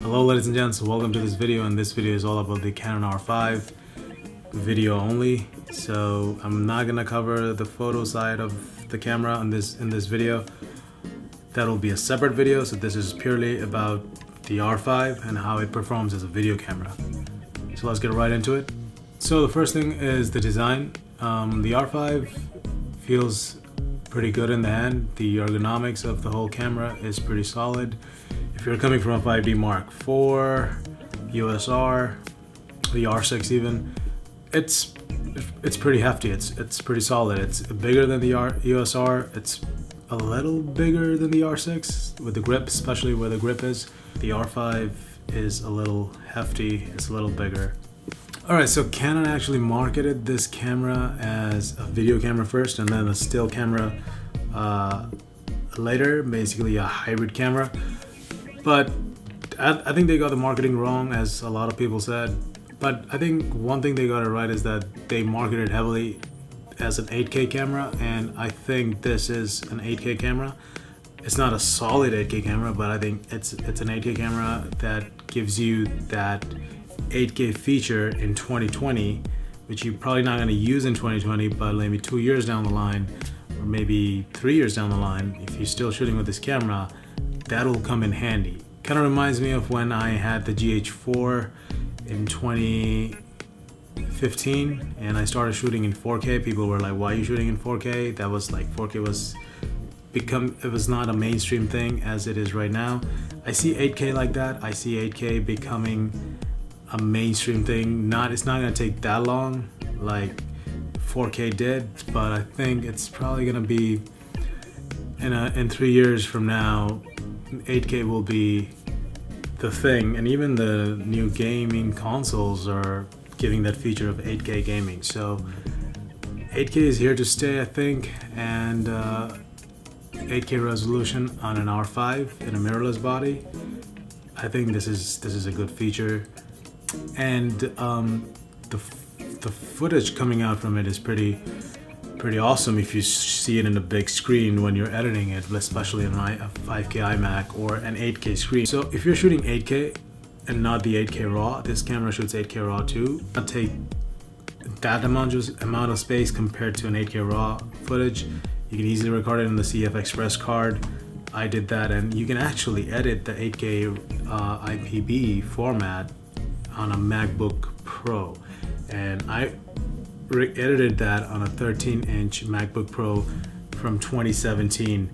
Hello ladies and gents, welcome to this video, and this video is all about the Canon R5 video only. So I'm not gonna cover the photo side of the camera in this video. That'll be a separate video. So this is purely about the R5 and how it performs as a video camera. So let's get right into it. So the first thing is the design. The R5 feels pretty good in the hand. The ergonomics of the whole camera is pretty solid. If you're coming from a 5D Mark IV, EOS R, the R6 even, it's pretty hefty. It's pretty solid. It's bigger than the EOS R. It's a little bigger than the R6 with the grip, especially where the grip is. The R5 is a little hefty. It's a little bigger. Alright, so Canon actually marketed this camera as a video camera first and then a still camera later, basically a hybrid camera. But I think they got the marketing wrong, as a lot of people said. But I think one thing they got it right is that they marketed heavily as an 8K camera, and I think this is an 8K camera. It's not a solid 8K camera, but I think it's an 8K camera that gives you that 8K feature in 2020, which you're probably not going to use in 2020, but maybe 2 years down the line, or maybe 3 years down the line, if you're still shooting with this camera, that'll come in handy. Kind of reminds me of when I had the GH4 in 2015 and I started shooting in 4K. People were like, why are you shooting in 4K? That was like, 4K was it was not a mainstream thing as it is right now. I see 8K like that. I see 8K becoming a mainstream thing. It's not gonna take that long like 4K did, but I think it's probably gonna be in 3 years from now, 8K will be the thing. And even the new gaming consoles are giving that feature of 8K gaming. So 8K is here to stay, I think, and 8K resolution on an R5 in a mirrorless body. I think this is a good feature, and the footage coming out from it is pretty awesome if you see it in a big screen when you're editing it, especially on a 5K iMac or an 8K screen. So if you're shooting 8K and not the 8K RAW, this camera shoots 8K RAW too. I'll take that amount of space compared to an 8K RAW footage. You can easily record it in the CF Express card. I did that, and you can actually edit the 8K IPB format on a MacBook Pro, and I edited that on a 13-inch MacBook Pro from 2017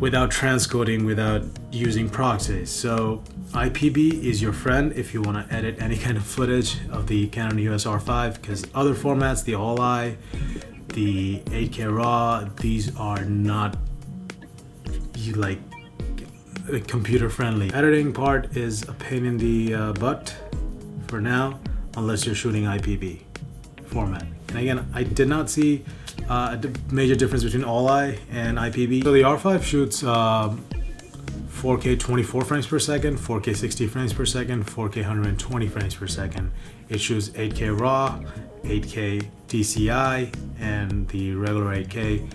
without transcoding, without using proxies. So IPB is your friend if you want to edit any kind of footage of the Canon EOS R5, because other formats, the All-I, the 8K RAW, these are not like computer friendly. Editing part is a pain in the butt for now, unless you're shooting IPB format. And again, I did not see a major difference between All-I and IPB. So the R5 shoots 4K 24 frames per second, 4K 60 frames per second, 4K 120 frames per second. It shoots 8K RAW, 8K DCI, and the regular 8K.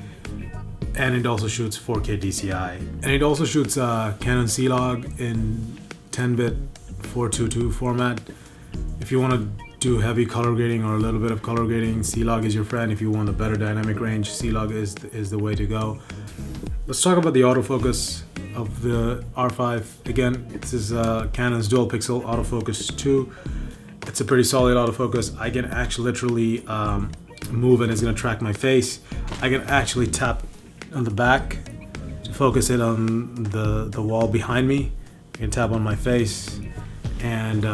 And it also shoots 4K DCI. And it also shoots Canon C-Log in 10-bit 422 format. If you want to do heavy color grading or a little bit of color grading, C-Log is your friend. If you want a better dynamic range, C-Log is the way to go. Let's talk about the autofocus of the R5. Again, this is Canon's dual pixel autofocus 2. It's a pretty solid autofocus. I can actually literally move and it's gonna track my face. I can actually tap on the back to focus it on the wall behind me. I can tap on my face, and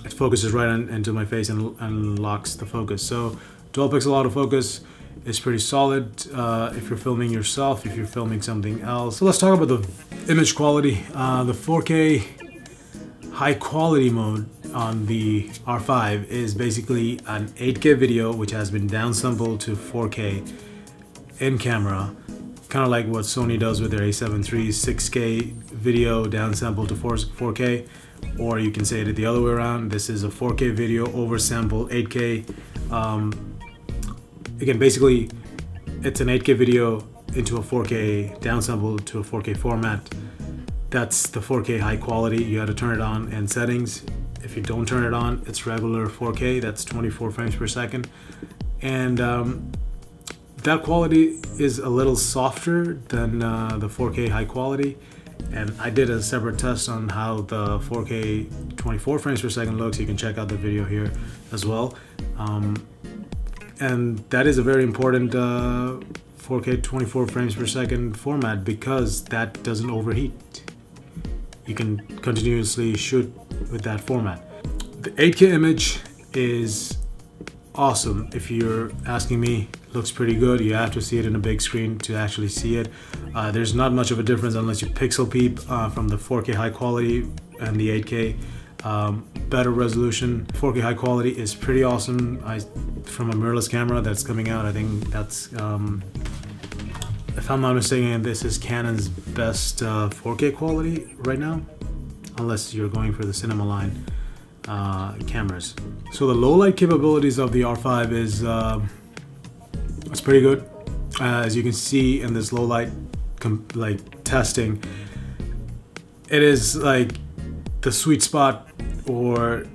it focuses right into my face and locks the focus. So dual pixel autofocus is pretty solid if you're filming yourself, if you're filming something else. So let's talk about the image quality. The 4K high quality mode on the R5 is basically an 8K video which has been downsampled to 4K in camera, kind of like what Sony does with their A7 III, 6K video downsampled to 4K. Or you can say it the other way around. This is a 4K video oversampled 8K. Again, basically, it's an 8K video into a 4K downsampled to a 4K format. That's the 4K high quality. You have to turn it on in settings. If you don't turn it on, it's regular 4K. That's 24 frames per second. And that quality is a little softer than the 4K high quality. And I did a separate test on how the 4K 24 frames per second looks. You can check out the video here as well. And that is a very important 4K 24 frames per second format because that doesn't overheat. You can continuously shoot with that format. The 8K image is awesome. If you're asking me, looks pretty good. You have to see it in a big screen to actually see it. There's not much of a difference unless you pixel peep from the 4K high quality and the 8K. Better resolution. 4K high quality is pretty awesome. From a mirrorless camera that's coming out, I think that's if I'm not mistaken, this is Canon's best 4K quality right now, unless you're going for the cinema line cameras. So the low light capabilities of the R5 is it's pretty good. As you can see in this low light testing, it is like the sweet spot or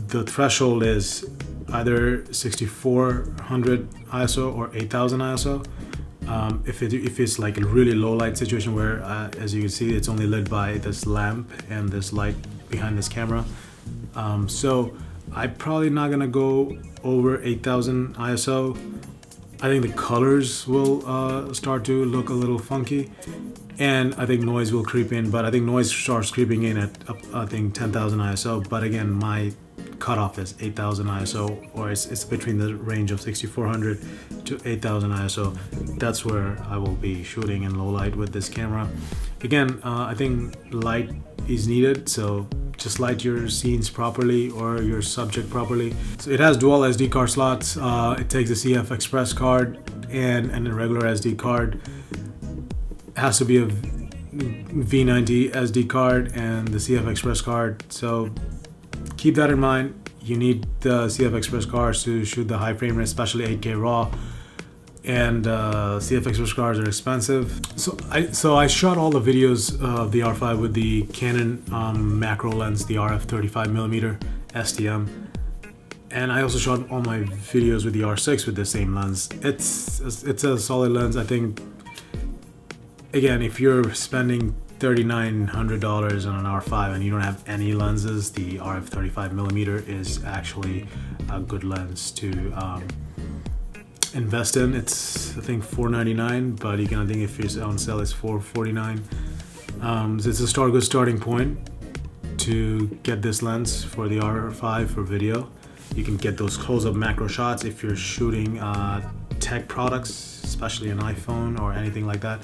the threshold is either 6400 ISO or 8000 ISO. If it's like a really low light situation where, as you can see, it's only lit by this lamp and this light behind this camera. So I'm probably not gonna go over 8000 ISO. I think the colors will start to look a little funky, and I think noise will creep in, but I think noise starts creeping in at I think 10,000 ISO. But again, my cutoff is 8000 ISO, or it's between the range of 6400 to 8000 ISO. That's where I will be shooting in low light with this camera. Again, I think light is needed, so just light your scenes properly or your subject properly. So it has dual SD card slots. It takes a CF Express card and a regular SD card. It has to be a V90 SD card and the CF Express card. So keep that in mind. You need the CF Express cards to shoot the high frame rate, especially 8K RAW. And CF Express cards are expensive. So I shot all the videos of the R5 with the Canon macro lens, the RF35mm STM. And I also shot all my videos with the R6 with the same lens. It's a solid lens. I think, again, if you're spending $3,900 on an R5 and you don't have any lenses, the RF35mm is actually a good lens to invest in. It's I think $499, but you can, I think if it's on sale it's $449. So it's a good starting point to get this lens for the R5 for video. You can get those close-up macro shots if you're shooting tech products, especially an iPhone or anything like that.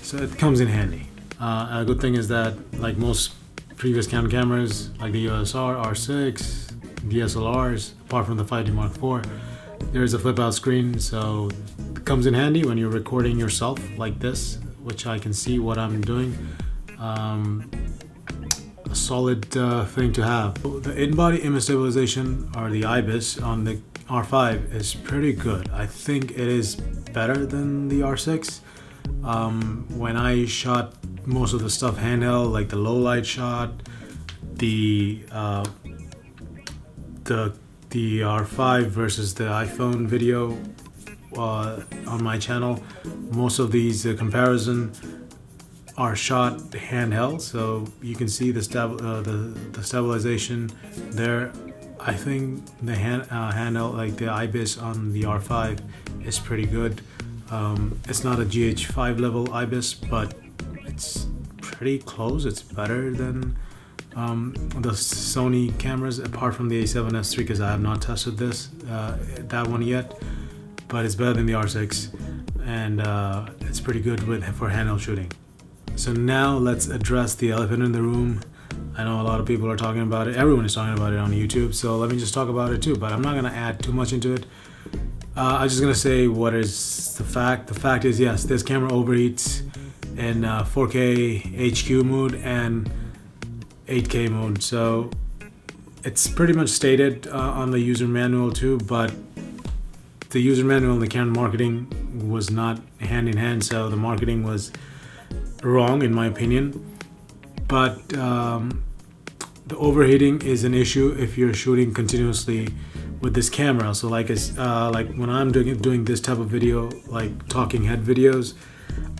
So it comes in handy. A good thing is that, like most previous Canon cameras, like the EOS R6, DSLRs, apart from the 5D Mark IV, there is a flip-out screen, so it comes in handy when you're recording yourself like this, which I can see what I'm doing. A solid thing to have. The in-body image stabilization, or the IBIS, on the R5 is pretty good. I think it is better than the R6. When I shot most of the stuff handheld, like the low light shot, the R5 versus the iPhone video on my channel, most of these comparison are shot handheld, so you can see the stabilization there. I think the handheld, like the IBIS on the R5, is pretty good. It's not a GH5 level IBIS, but it's pretty close. It's better than the Sony cameras, apart from the A7S III, because I have not tested that one yet, but it's better than the R6, and it's pretty good for handheld shooting. So now let's address the elephant in the room. I know a lot of people are talking about it. Everyone is talking about it on YouTube, so let me just talk about it too, but I'm not gonna add too much into it. I'm just gonna say what is the fact. The fact is, yes, this camera overheats in 4K HQ mode and 8K mode, so it's pretty much stated on the user manual too, but the user manual and the Canon marketing was not hand in hand, so the marketing was wrong in my opinion. but the overheating is an issue if you're shooting continuously with this camera. So like when I'm doing this type of video, like talking head videos,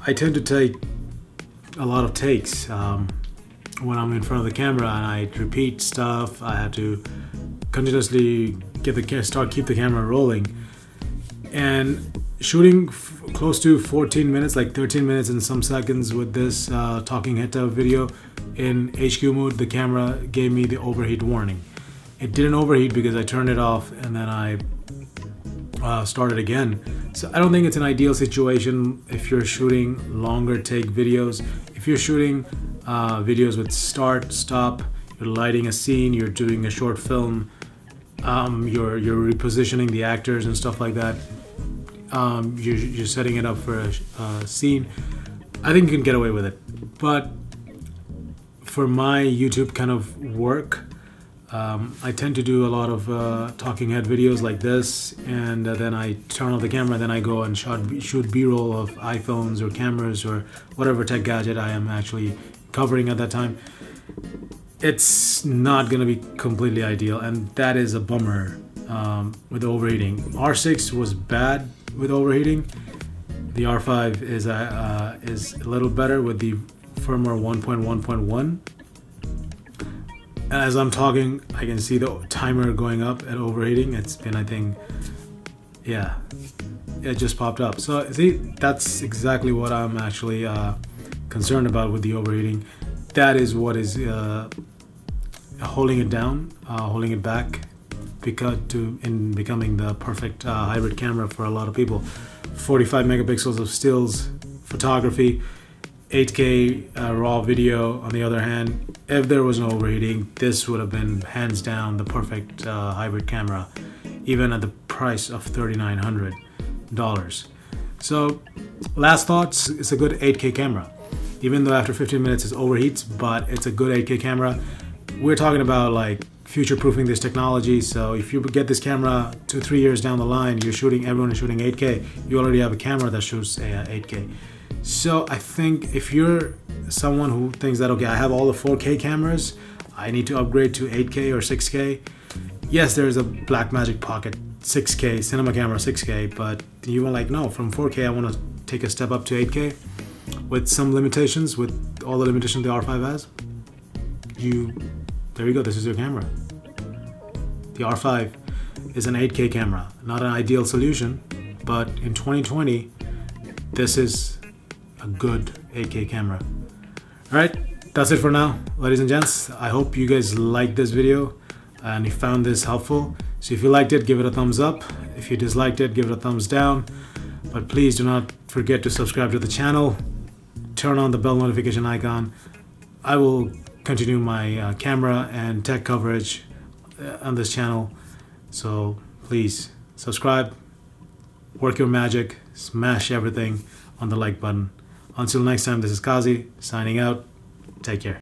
I tend to take a lot of takes when I'm in front of the camera, and I repeat stuff. I have to continuously keep the camera rolling, and shooting close to 14 minutes, like 13 minutes and some seconds with this talking head type of video in HQ mode, the camera gave me the overheat warning. It didn't overheat because I turned it off and then I started again. So I don't think it's an ideal situation if you're shooting longer take videos. If you're shooting videos with start, stop, you're lighting a scene, you're doing a short film, you're repositioning the actors and stuff like that, you're setting it up for a scene, I think you can get away with it. But for my YouTube kind of work, I tend to do a lot of talking head videos like this, and then I turn off the camera, then I go and shoot B-roll of iPhones or cameras or whatever tech gadget I am actually covering at that time. It's not going to be completely ideal, and that is a bummer with overheating. R6 was bad with overheating. The R5 is a little better with the firmware 1.1.1. As I'm talking, I can see the timer going up at overheating. It's been, I think, yeah, it just popped up. So see, that's exactly what I'm actually concerned about with the overheating. That is what is holding it down, holding it back, in becoming the perfect hybrid camera for a lot of people. 45 megapixels of stills photography, 8K raw video. On the other hand, if there was no overheating, this would have been hands down the perfect hybrid camera, even at the price of $3,900. So last thoughts, it's a good 8K camera. Even though after 15 minutes it overheats, but it's a good 8K camera. We're talking about like future-proofing this technology. So if you get this camera 2-3 years down the line, everyone is shooting 8K, you already have a camera that shoots 8K. So I think if you're someone who thinks that, okay, I have all the 4K cameras, I need to upgrade to 8K or 6K. Yes, there's a Blackmagic Pocket 6K, cinema camera 6K, but you were like, no, from 4K I want to take a step up to 8K with some limitations, with all the limitations the R5 has. There you go, this is your camera. The R5 is an 8K camera, not an ideal solution, but in 2020, this is a good 8K camera. All right, that's it for now, ladies and gents. I hope you guys liked this video and you found this helpful. So if you liked it, give it a thumbs up. If you disliked it, give it a thumbs down. But please do not forget to subscribe to the channel. Turn on the bell notification icon. I will continue my camera and tech coverage on this channel. So please subscribe, work your magic, smash everything on the like button. Until next time, this is Kazi signing out. Take care.